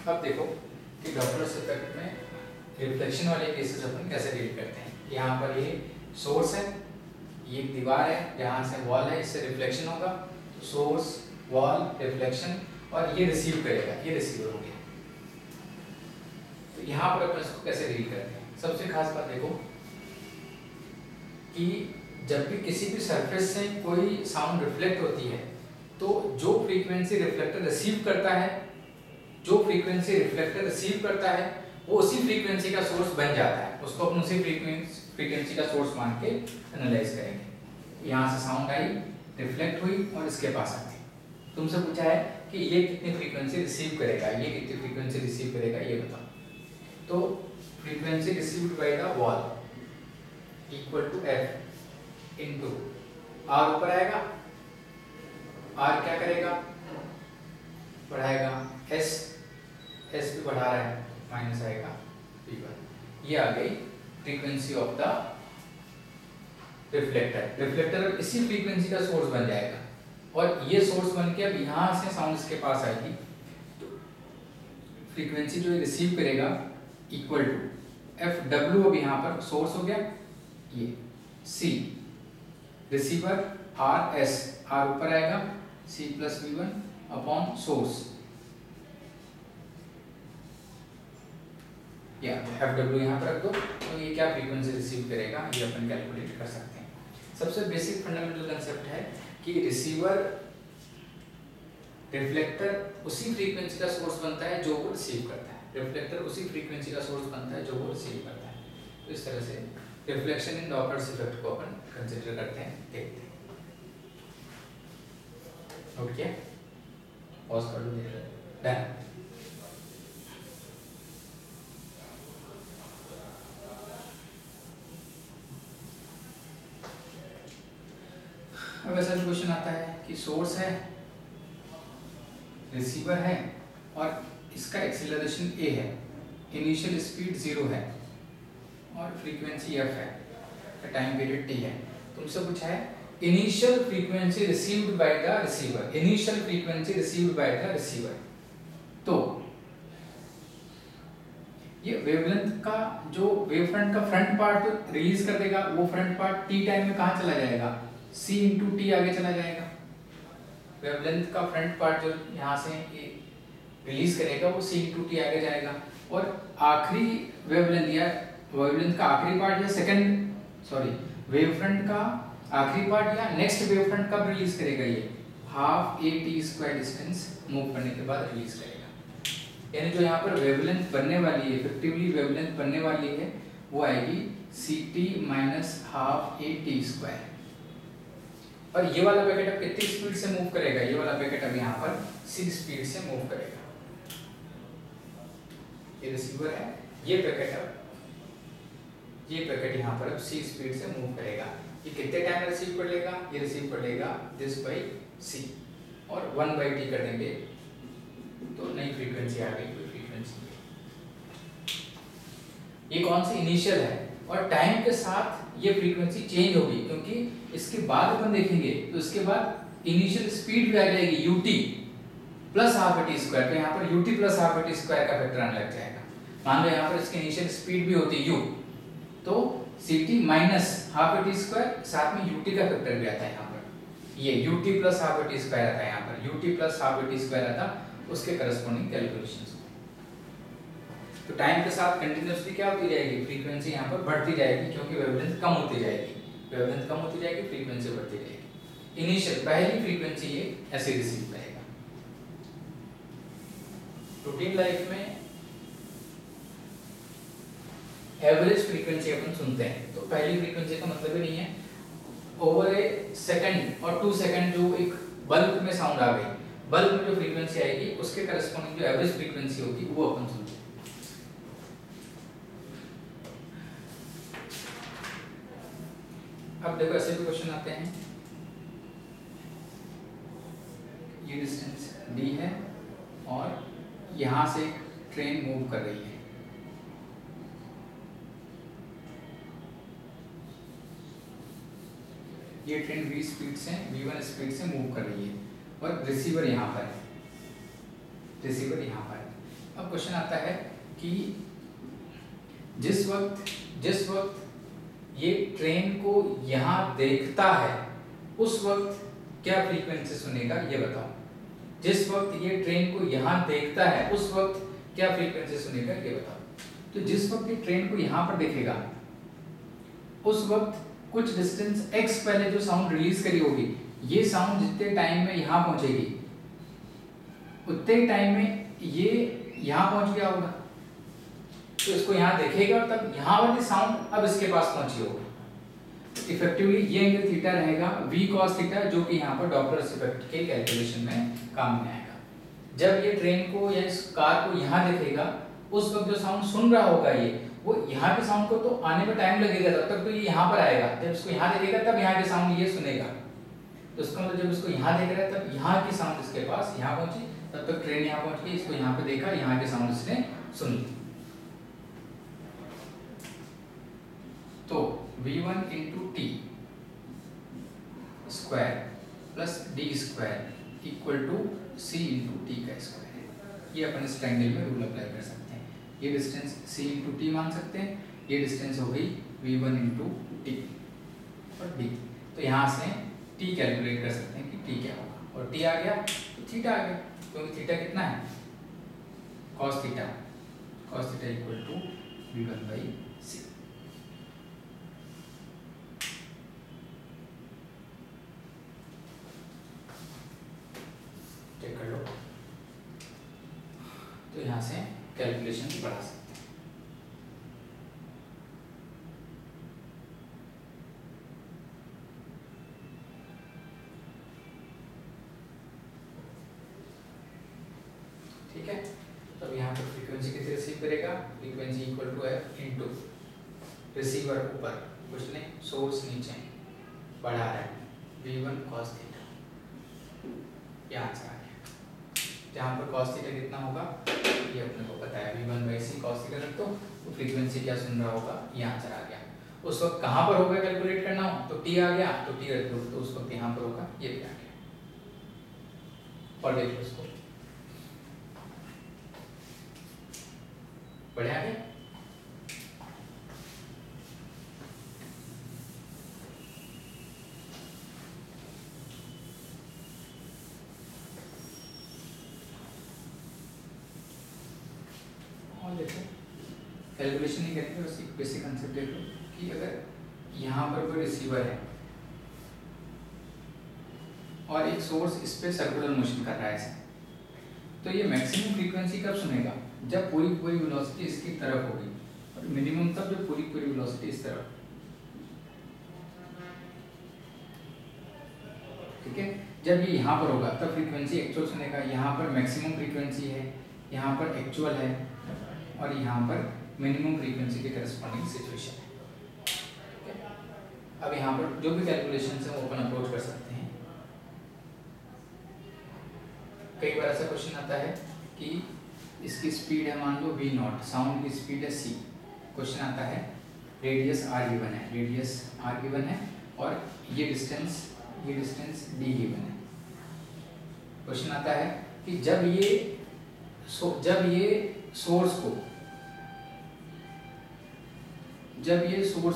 अब देखो कि डॉपलर इफेक्ट में रिफ्लेक्शन वाले केसेस अपन कैसे डील करते हैं। यहाँ पर ये सोर्स है, ये एक दीवार है, यहाँ से वॉल है, इससे रिफ्लेक्शन होगा। तो सोर्स, वॉल, रिफ्लेक्शन, और ये रिसीव करेगा, ये रिसीवर हो गया। तो यहाँ पर अपन इसको कैसे डील करते हैं। सबसे खास बात देखो कि जब भी किसी भी सरफेस से कोई साउंड रिफ्लेक्ट होती है तो जो फ्रीक्वेंसी रिफ्लेक्टर रिसीव करता है, वो उसी फ्रीक्वेंसी का सोर्स बन जाता है। उसको अपन उसी फ्रीक्वेंसी का सोर्स मान के एनालाइज करेंगे। यहाँ से साउंड आई, रिफ्लेक्ट हुई और इसके पास आती। तुमसे पूछा है कि ये कितनी फ्रीक्वेंसी रिसीव करेगा, ये कितनी फ्रीक्वेंसी रिसीव करेगा, ये बताओ। तो frequency received by the wall equal to F into R ऊपर आएगा, आर क्या करेगा, बढ़ाएगा, एस भी बढ़ा रहा है, माइनस आएगा P1। ये आ गई फ्रीक्वेंसी ऑफ द रिफ्लेक्टर इसी फ्रीक्वेंसी का सोर्स बन जाएगा और ये सोर्स बन के अब यहाँ से साउंड इसके पास आएगी। तो फ्रीक्वेंसी जो रिसीव करेगा इक्वल टू एफ डब्ल्यू, अब यहाँ पर सोर्स हो गया, ये C receiver, R S, R ऊपर आएगा, C plus V1 upon source, या एफ डब्ल्यू यहाँ पर रख दो। तो ये क्या फ्रीक्वेंसी रिसीव करेगा ये अपन कैलकुलेट कर सकते हैं। सबसे बेसिक फंडामेंटल कंसेप्ट है कि रिसीवर, रिफ्लेक्टर उसी फ्रीक्वेंसी का सोर्स बनता है जो वो रिसीव करता है, रिफ्लेक्टर उसी फ्रीक्वेंसी का सोर्स बनता है जो वो रिसीव करता है। तो इस तरह से रिफ्लेक्शन इन डॉपलर इफेक्ट को अपन कंसीडर करते हैं, देखते हैं। ओके, पॉज कर लो, डन। अब ऐसा क्वेश्चन आता है कि सोर्स है, रिसीवर है और इसका एक्सीलरेशन a है, इनिशियल स्पीड 0 है और फ्रीक्वेंसी f है, टाइम पीरियड t है। तुमसे पूछा है initial frequency received by the receiver, initial frequency received by the receiver. तो ये वेवलेंथ का जो वेवफ्रंट का फ्रंट पार्ट रिलीज कर देगा, वो फ्रंट पार्ट t टाइम में कहाँ चला जाएगा, c इंटू टी आगे चला जाएगा। वेवलेंथ का फ्रंट पार्ट जो यहाँ से रिलीज करेगा वो c इंटू टी आगे जाएगा और आखिरी वेवलेंथ या वेवलेंथ का आखिरी पार्ट या वेवफ्रंट का आखिरी पार्ट या नेक्स्ट वेवफ्रंट कब रिलीज करेगा, ये half a t square distance move करने के बाद रिलीज करेगा। यानी जो यहाँ पर वेवलेंथ बनने वाली है, इफेक्टिवली वेवलेंथ बनने वाली है, वो आएगी ct minus half a t square. और ये वाला पैकेट अब कितनी स्पीड से मूव करेगा, ये वाला पैकेट अब यहाँ पर c स्पीड से मूव करेगा। ये रिसीवर है, ये पैकेट यहाँ पर अब c स्पीड से मूव करेगा। ये कितने टाइम रिसीव कर लेगा, ये रिसीव कर लेगा दिस बाई c और 1 बाई t कर देंगे तो नई फ्रीक्वेंसी आ गई, कोई फ्रीक्वेंसी। ये कौन सी इनिशियल है और टाइम के साथ ये फ्रीक्वेंसी चेंज होगी, क्योंकि इसके बाद अपन देखेंगे तो इसके बाद इनिशियल स्पीड भी आ जाएगी ut plus half T square. तो यहाँ पर ut plus half T square का फैक्टर आने लग जाएगा। मान लो यहाँ पर इसकी इनिशियल स्पीड भी होती u, तो ct minus half T square, साथ में ut का फैक्टर भी आता है यहाँ पर, ये ut plus half T square आता है यहाँ पर, ut plus half T square आता, उसके करस्पॉन्डिंग कैलकुलेशंस। तो टाइम के साथ कंटिन्यूअसली क्या होती जाएगी, फ्रीक्वेंसी यहाँ पर बढ़ती जाएगी, क्योंकि वेवलेंथ कम होती जाएगी, फ्रीक्वेंसी बढ़ती जाएगी। इनिशियल पहली फ्रीक्वेंसी ये ऐसे रिसीव करेगा। रूटीन लाइफ में एवरेज फ्रीक्वेंसी अपन सुनते हैं, तो पहली फ्रीक्वेंसी का मतलब ही नहीं है, ओवर ए सेकंड और 2 सेकंड जो एक बल्क में साउंड आ गई, बल्क में जो फ्रीक्वेंसी आएगी उसके करस्पॉन्डिंग जो एवरेज फ्रीक्वेंसी होगी वो अपन सुनते हैं। अब देखो ऐसे भी क्वेश्चन आते हैं, ये डिस्टेंस d है और यहाँ से ट्रेन मूव कर रही है, ये ट्रेन v स्पीड से v1 स्पीड से मूव कर रही है और रिसीवर यहाँ पर है, अब क्वेश्चन आता है कि जिस वक्त ये ट्रेन को यहाँ देखता है उस वक्त क्या फ्रीक्वेंसी सुनेगा ये बताओ। जिस वक्त ये ट्रेन को यहाँ देखता है उस वक्त क्या फ्रीक्वेंसी सुनेगा ये बताओ। तो जिस वक्त ये ट्रेन को यहाँ पर देखेगा उस वक्त कुछ डिस्टेंस x पहले जो साउंड रिलीज करी होगी, ये साउंड जितने टाइम में यहाँ पहुंचेगी उतने टाइम में ये यहाँ पहुंच गया होगा, तो इसको यहाँ देखेगा तब यहाँ वाली साउंड अब इसके पास पहुंची होगी। इफेक्टिवली ये एंगल थीटा रहेगा v cos थीटा, जो कि यहाँ पर डॉपलर्स इफेक्ट के कैलकुलेशन में काम में आएगा। जब ये ट्रेन को या इस कार को यहाँ देखेगा उस वक्त जो साउंड सुन रहा होगा ये, वो यहाँ के साउंड को तो आने में टाइम लगेगा, तब तक तो ये यहाँ पर आएगा। जब इसको यहाँ देखेगा तब यहाँ के साउंड ये सुनेगा। तो इसका मतलब जब इसको यहाँ देख रहा है तब यहाँ की साउंड इसके पास यहाँ पहुंची, तब तक ट्रेन यहाँ पहुंच गई, इसको यहाँ पे देखा, यहाँ के साउंड इसने सुन ली। तो v1 into T square plus D square equal to C into T का स्क्वायर। ये अपन इस ट्रायंगल में रूल अप्लाई कर सकते हैं। ये डिस्टेंस c इंटू टी मान सकते हैं, ये डिस्टेंस हो गई v1 इंटू टी और d। तो यहाँ से t कैलकुलेट कर सकते हैं कि t क्या होगा, और t आ गया तो थीटा आ गया, क्योंकि थीटा कितना है cos theta equal to v1 by c। Check कर लो। तो यहाँ से कैलकुलेशन बढ़ा सकते हैं। ठीक है, तो अब यहाँ पर फ्रीक्वेंसी कितनी रिसीव करेगा, frequency equal to f into receiver ऊपर, कुछ नहीं, सोर्स नीचे बढ़ा रहा है v1 cos थीटा, ये आंसर आ गया। जहाँ पर cos थीटा कितना होगा ये अपने को पता है, v1 by c cos theta रख दो, तो फ्रीक्वेंसी क्या सुन रहा होगा ये आंसर आ गया। उस वक्त कहाँ पर होगा कैलकुलेट करना हो तो t आ गया, तो t रख दो, तो उस वक्त यहाँ पर होगा ये भी आ गया। और देखो इसको बढ़िया है। और देखो कैलकुलेशन नहीं करेंगे, बस एक बेसिक कंसेप्ट देख लो कि अगर यहाँ पर कोई रिसीवर है और एक सोर्स इस पे सर्कुलर मोशन कर रहा है ऐसे, तो ये मैक्सिमम फ्रीक्वेंसी कब सुनेगा, जब पूरी वेलोसिटी इसकी तरफ होगी, और मिनिमम तब जब पूरी वेलोसिटी इस तरफ। ठीक है, जब ये यहाँ पर होगा तब फ्रीक्वेंसी एक्चुअल सुनेगा। यहाँ पर मैक्सिमम फ्रीक्वेंसी है, यहाँ पर एक्चुअल है, और यहाँ पर मिनिमम फ्रीक्वेंसी के करस्पॉन्डिंग सिचुएशन है। अब यहाँ पर जो भी कैलकुलेशन है वो अपन अप्रोच कर सकते हैं। कई बार ऐसा क्वेश्चन आता है कि इसकी स्पीड है मान लो v0, साउंड की स्पीड है c। क्वेश्चन आता है रेडियस r गिवन है और ये डिस्टेंस d गिवन है। क्वेश्चन आता है कि जब ये सोर्स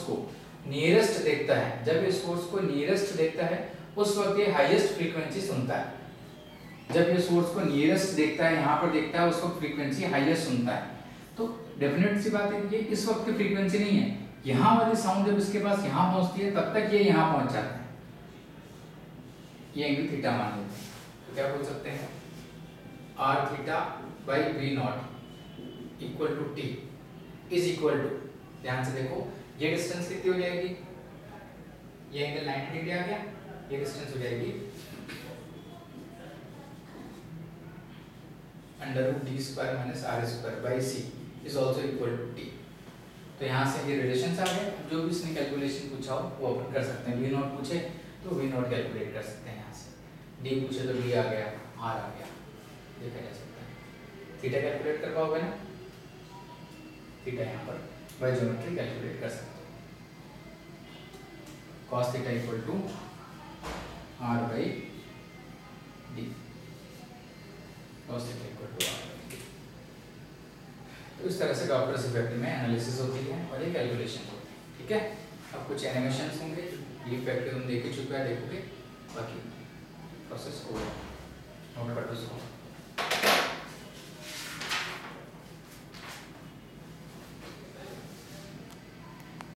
को नियरेस्ट देखता है, जब ये सोर्स को नियरेस्ट देखता है उस वक्त ये हाईएस्ट फ्रीक्वेंसी सुनता है। जब ये सोर्स को नियरेस्ट देखता है, यहाँ पर देखता है, उस वक्त फ्रीक्वेंसी हाईएस्ट सुनता है। तो डेफिनेट सी बात है कि ये इस वक्त की फ्रीक्वेंसी नहीं है। यहाँ वाली साउंड जब इसके पास यहाँ पहुँचती है तब तक ये यहाँ पहुँच जाता है। ये एंगल थीटा मान लेते हैं, तो क्या बोल सकते हैं r theta by v0 equal to t is equal to, ध्यान से देखो ये डिस्टेंस कितनी हो जाएगी, ये एंगल 90 डिग्री आ गया, ये डिस्टेंस हो जाएगी under root D square minus R square by C is also equal to T. तो यहाँ से ये रिलेशन आ गए। जो भी इसने कैलकुलेशन पूछा हो वो अपन कर सकते हैं। v0 पूछे तो v0 कैलकुलेट कर सकते हैं, यहाँ से d पूछे तो d आ गया, r आ गया, देखा जा सकता है। थीटा कैलकुलेट कर पाओगे ना, थीटा यहाँ पर बाय ज्योमेट्री कैलकुलेट कर सकते हो। cos theta equal to r by d, cos theta equal to r by d। तो इस तरह से डॉप्लर इफेक्ट में एनालिसिस होती है और ये कैलकुलेशन होती है। ठीक है, अब कुछ एनिमेशंस होंगे, ये इफेक्ट तुम देख ही चुका है, देखोगे, बाकी प्रोसेस ओवर।